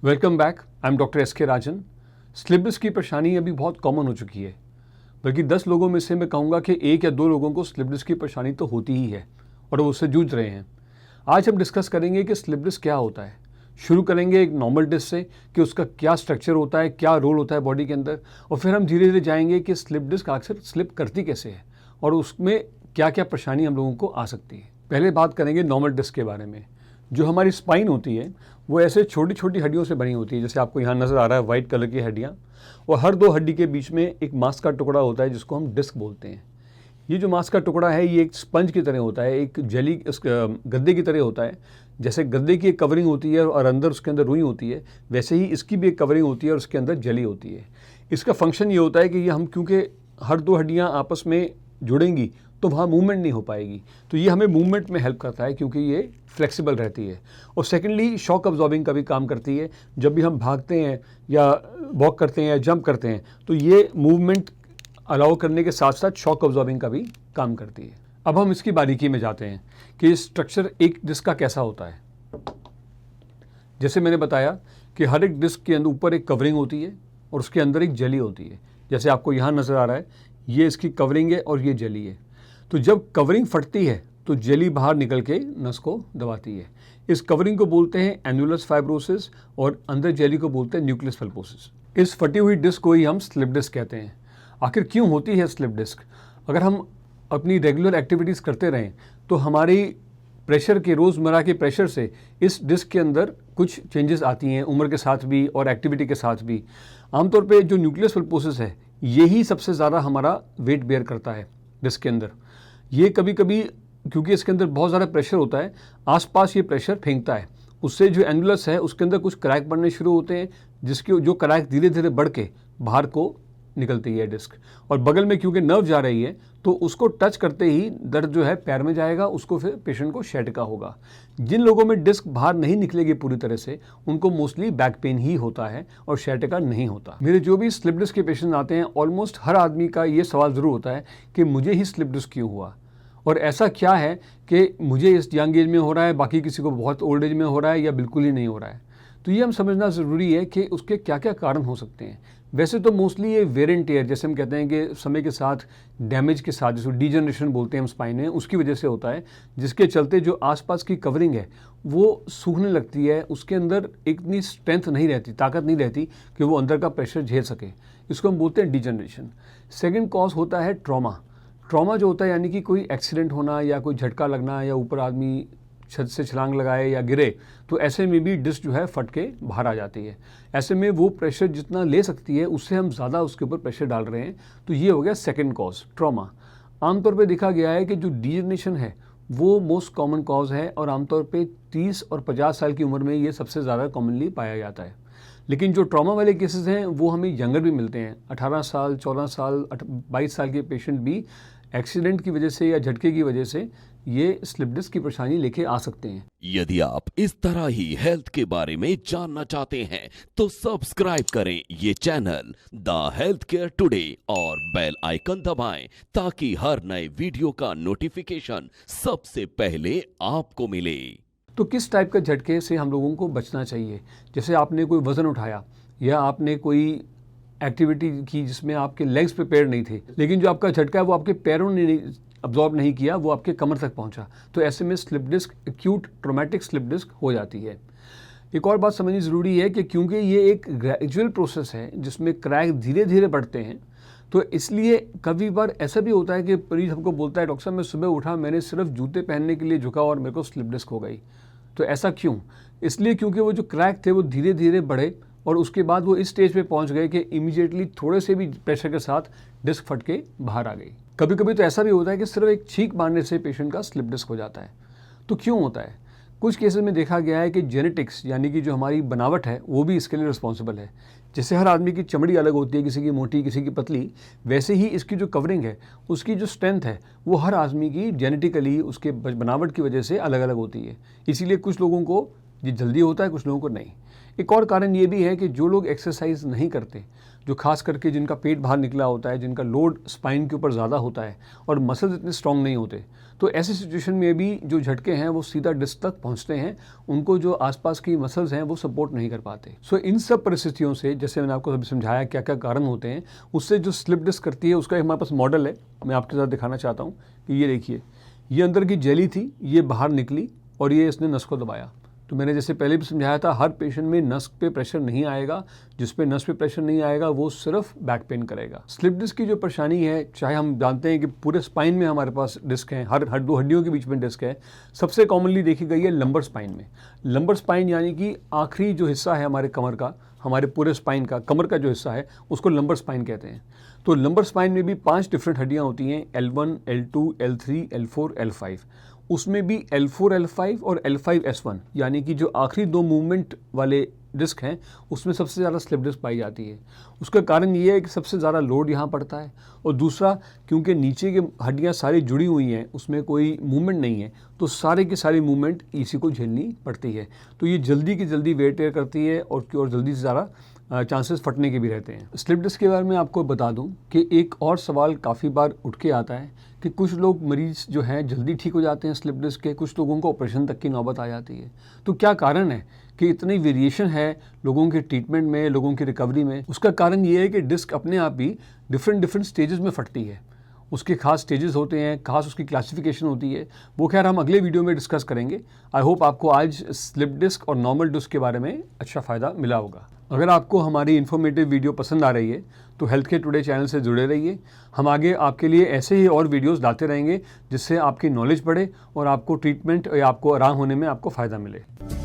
Welcome back. I am doctor S K. Rajan. Slip disc की परेशानी अभी बहुत कॉमन हो चुकी है, बल्कि 10 लोगों में से मैं कहूँगा कि 1 या 2 लोगों को स्लिप डिस्क की परेशानी तो होती ही है और वो उससे जूझ रहे हैं। आज हम डिस्कस करेंगे कि स्लिप डिस्क क्या होता है। शुरू करेंगे एक नॉर्मल डिस्क से कि उसका क्या स्ट्रक्चर होता है, क्या रोल होता है बॉडी के अंदर, और फिर हम धीरे धीरे जाएंगे कि स्लिप डिस्क आखिर स्लिप करती कैसे है और उसमें क्या क्या परेशानी हम लोगों को आ सकती है। पहले बात करेंगे नॉर्मल डिस्क के बारे में। जो हमारी स्पाइन होती है वो ऐसे छोटी छोटी हड्डियों से बनी होती है, जैसे आपको यहाँ नज़र आ रहा है वाइट कलर की हड्डियाँ, और हर 2 हड्डी के बीच में एक मांस का टुकड़ा होता है जिसको हम डिस्क बोलते हैं। ये जो मांस का टुकड़ा है ये एक स्पंज की तरह होता है, एक जेली गद्दे की तरह होता है। जैसे गद्दे की एक कवरिंग होती है और अंदर उसके अंदर रुई होती है, वैसे ही इसकी भी एक कवरिंग होती है और उसके अंदर जेली होती है। इसका फंक्शन ये होता है कि ये हम क्योंकि हर 2 हड्डियाँ आपस में जुड़ेंगी तो वहाँ मूवमेंट नहीं हो पाएगी, तो ये हमें मूवमेंट में हेल्प करता है क्योंकि ये फ्लेक्सिबल रहती है। और सेकेंडली शॉक अब्जॉर्बिंग का भी काम करती है। जब भी हम भागते हैं या वॉक करते हैं या जंप करते हैं तो ये मूवमेंट अलाउ करने के साथ साथ शॉक अब्जॉर्बिंग का भी काम करती है। अब हम इसकी बारीकी में जाते हैं कि स्ट्रक्चर एक डिस्क का कैसा होता है। जैसे मैंने बताया कि हर एक डिस्क के अंदर ऊपर एक कवरिंग होती है और उसके अंदर एक जेली होती है। जैसे आपको यहाँ नज़र आ रहा है, ये इसकी कवरिंग है और ये जेली है। तो जब कवरिंग फटती है तो जेली बाहर निकल के नस को दबाती है। इस कवरिंग को बोलते हैं एन्युलस फाइब्रोसिस और अंदर जेली को बोलते हैं न्यूक्लियस पल्पोसिस। इस फटी हुई डिस्क को ही हम स्लिप डिस्क कहते हैं। आखिर क्यों होती है स्लिप डिस्क? अगर हम अपनी रेगुलर एक्टिविटीज़ करते रहें तो हमारी प्रेशर के रोज़मर्रा के प्रेशर से इस डिस्क के अंदर कुछ चेंजेस आती हैं, उम्र के साथ भी और एक्टिविटी के साथ भी। आमतौर पे जो न्यूक्लियस पल्पोसिस है यही सबसे ज़्यादा हमारा वेट बेयर करता है डिस्क के अंदर। ये कभी कभी क्योंकि इसके अंदर बहुत ज़्यादा प्रेशर होता है, आसपास ये प्रेशर फेंकता है, उससे जो एनुलस है उसके अंदर कुछ क्रैक बनने शुरू होते हैं, जिसके जो क्रैक धीरे धीरे बढ़ के बाहर को निकलती है डिस्क। और बगल में क्योंकि नर्व जा रही है तो उसको टच करते ही दर्द जो है पैर में जाएगा, उसको फिर पेशेंट को शैटिका होगा। जिन लोगों में डिस्क बाहर नहीं निकलेगी पूरी तरह से उनको मोस्टली बैक पेन ही होता है और शैटिका नहीं होता। मेरे जो भी स्लिप डिस्क के पेशेंट आते हैं ऑलमोस्ट हर आदमी का ये सवाल ज़रूर होता है कि मुझे ही स्लिप डिस्क क्यों हुआ और ऐसा क्या है कि मुझे इस यंग एज में हो रहा है, बाकी किसी को बहुत ओल्ड एज में हो रहा है या बिल्कुल ही नहीं हो रहा है। तो ये हम समझना ज़रूरी है कि उसके क्या क्या कारण हो सकते हैं। वैसे तो मोस्टली ये वेयर एंड टेयर, जैसे हम कहते हैं कि समय के साथ डैमेज के साथ, जिसको डीजनरेशन बोलते हैं हम स्पाइन में, उसकी वजह से होता है, जिसके चलते जो आसपास की कवरिंग है वो सूखने लगती है, उसके अंदर इतनी स्ट्रेंथ नहीं रहती, ताकत नहीं रहती कि वो अंदर का प्रेशर झेल सके। इसको हम बोलते हैं डीजनरेशन। सेकेंड कॉज होता है ट्रॉमा। ट्रॉमा जो होता है यानी कि कोई एक्सीडेंट होना या कोई झटका लगना या ऊपर आदमी छत से छलांग लगाए या गिरे, तो ऐसे में भी डिस्क जो है फट के बाहर आ जाती है। ऐसे में वो प्रेशर जितना ले सकती है उससे हम ज़्यादा उसके ऊपर प्रेशर डाल रहे हैं, तो ये हो गया सेकंड कॉज, ट्रॉमा। आमतौर पे देखा गया है कि जो डीजनरेशन है वो मोस्ट कॉमन कॉज है और आमतौर पे 30 और 50 साल की उम्र में ये सबसे ज़्यादा कॉमनली पाया जाता है। लेकिन जो ट्रॉमा वाले केसेस हैं वो हमें यंगर भी मिलते हैं। 18 साल, 14 साल, 22 साल के पेशेंट भी एक्सीडेंट की वजह से या झटके की वजह से ये स्लिप डिस्क की परेशानी लेके आ सकते हैं। यदि आप इस तरह ही हेल्थ के बारे में जानना चाहते हैं तो सब्सक्राइब करें ये channel the health care today और बेल आइकन दबाएं ताकि हर नए वीडियो का नोटिफिकेशन सबसे पहले आपको मिले। तो किस टाइप का झटके से हम लोगों को बचना चाहिए? जैसे आपने कोई वजन उठाया या आपने कोई एक्टिविटी की जिसमें आपके लेग्स प्रिपेयर नहीं थे, लेकिन जो आपका झटका है वो आपके पैरों ने अब्जॉर्ब नहीं किया, वो आपके कमर तक पहुंचा, तो ऐसे में slip disc, acute traumatic slip disc हो जाती है। एक और बात समझनी ज़रूरी है कि क्योंकि ये एक ग्रेजुअल प्रोसेस है जिसमें क्रैक धीरे धीरे बढ़ते हैं, तो इसलिए कभी बार ऐसा भी होता है कि मरीज हमको बोलता है, डॉक्टर साहब मैं सुबह उठा, मैंने सिर्फ जूते पहनने के लिए झुका और मेरे को स्लिप डिस्क हो गई। तो ऐसा क्यों? इसलिए क्योंकि वो जो क्रैक थे वो धीरे धीरे बढ़े और उसके बाद वो इस स्टेज पे पहुंच गए कि इमीडिएटली थोड़े से भी प्रेशर के साथ डिस्क फट के बाहर आ गई। कभी कभी तो ऐसा भी होता है कि सिर्फ एक छींक मारने से पेशेंट का स्लिप डिस्क हो जाता है। तो क्यों होता है? कुछ केसेस में देखा गया है कि जेनेटिक्स यानी कि जो हमारी बनावट है वो भी इसके लिए रिस्पॉन्सिबल है। जैसे हर आदमी की चमड़ी अलग होती है, किसी की मोटी किसी की पतली, वैसे ही इसकी जो कवरिंग है उसकी जो स्ट्रेंथ है वो हर आदमी की जेनेटिकली उसके बनावट की वजह से अलग अलग होती है। इसीलिए कुछ लोगों को ये जल्दी होता है, कुछ लोगों को नहीं। एक और कारण ये भी है कि जो लोग एक्सरसाइज नहीं करते, जो खास करके जिनका पेट बाहर निकला होता है, जिनका लोड स्पाइन के ऊपर ज़्यादा होता है और मसल्स इतने स्ट्रॉन्ग नहीं होते, तो ऐसी सिचुएशन में भी जो झटके हैं वो सीधा डिस्क तक पहुंचते हैं, उनको जो आसपास की मसल्स हैं वो सपोर्ट नहीं कर पाते। सो इन सब परिस्थितियों से, जैसे मैंने आपको अभी समझाया क्या क्या कारण होते हैं, उससे जो स्लिप डिस्क करती है उसका हमारे पास मॉडल है, मैं आपके साथ दिखाना चाहता हूँ कि ये देखिए, ये अंदर की जेली थी, ये बाहर निकली और ये इसने नस को दबाया। तो मैंने जैसे पहले भी समझाया था, हर पेशेंट में नस पे प्रेशर नहीं आएगा, जिस पे नस पे प्रेशर नहीं आएगा वो सिर्फ बैक पेन करेगा। स्लिप डिस्क की जो परेशानी है, चाहे हम जानते हैं कि पूरे स्पाइन में हमारे पास डिस्क है, हर दो हड्डियों के बीच में डिस्क है, सबसे कॉमनली देखी गई है लंबर स्पाइन में। लंबर स्पाइन यानी कि आखिरी जो हिस्सा है हमारे कमर का, हमारे पूरे स्पाइन का, कमर का जो हिस्सा है उसको लंबर स्पाइन कहते हैं। तो लंबर स्पाइन में भी 5 डिफरेंट हड्डियाँ होती हैं, L1, L2, L3, L4, L5। उसमें भी L4, L5 और L5, S1 यानी कि जो आखिरी 2 मूवमेंट वाले डिस्क हैं उसमें सबसे ज़्यादा स्लिप डिस्क पाई जाती है। उसका कारण ये है कि सबसे ज़्यादा लोड यहाँ पड़ता है, और दूसरा क्योंकि नीचे की हड्डियाँ सारी जुड़ी हुई हैं, उसमें कोई मूवमेंट नहीं है, तो सारे की सारी मूवमेंट इसी को झेलनी पड़ती है। तो ये जल्दी की जल्दी वेट टेयर करती है और जल्दी से ज़्यादा चांसेस फटने के भी रहते हैं। स्लिप डिस्क के बारे में आपको बता दूं कि एक और सवाल काफ़ी बार उठ के आता है कि कुछ लोग मरीज़ जो हैं जल्दी ठीक हो जाते हैं स्लिप डिस्क के, कुछ लोगों को ऑपरेशन तक की नौबत आ जाती है। तो क्या कारण है कि इतनी वेरिएशन है लोगों के ट्रीटमेंट में, लोगों की रिकवरी में? उसका कारण ये है कि डिस्क अपने आप ही डिफरेंट स्टेजेस में फटती है। उसके खास स्टेजेस होते हैं, खास उसकी क्लासिफिकेशन होती है, वो खैर हम अगले वीडियो में डिस्कस करेंगे। आई होप आपको आज स्लिप डिस्क और नॉर्मल डिस्क के बारे में अच्छा फ़ायदा मिला होगा। अगर आपको हमारी इन्फॉर्मेटिव वीडियो पसंद आ रही है तो हेल्थ केयर टुडे चैनल से जुड़े रहिए। हम आगे आपके लिए ऐसे ही और वीडियोस लाते रहेंगे जिससे आपकी नॉलेज बढ़े और आपको ट्रीटमेंट या आपको आराम होने में आपको फ़ायदा मिले।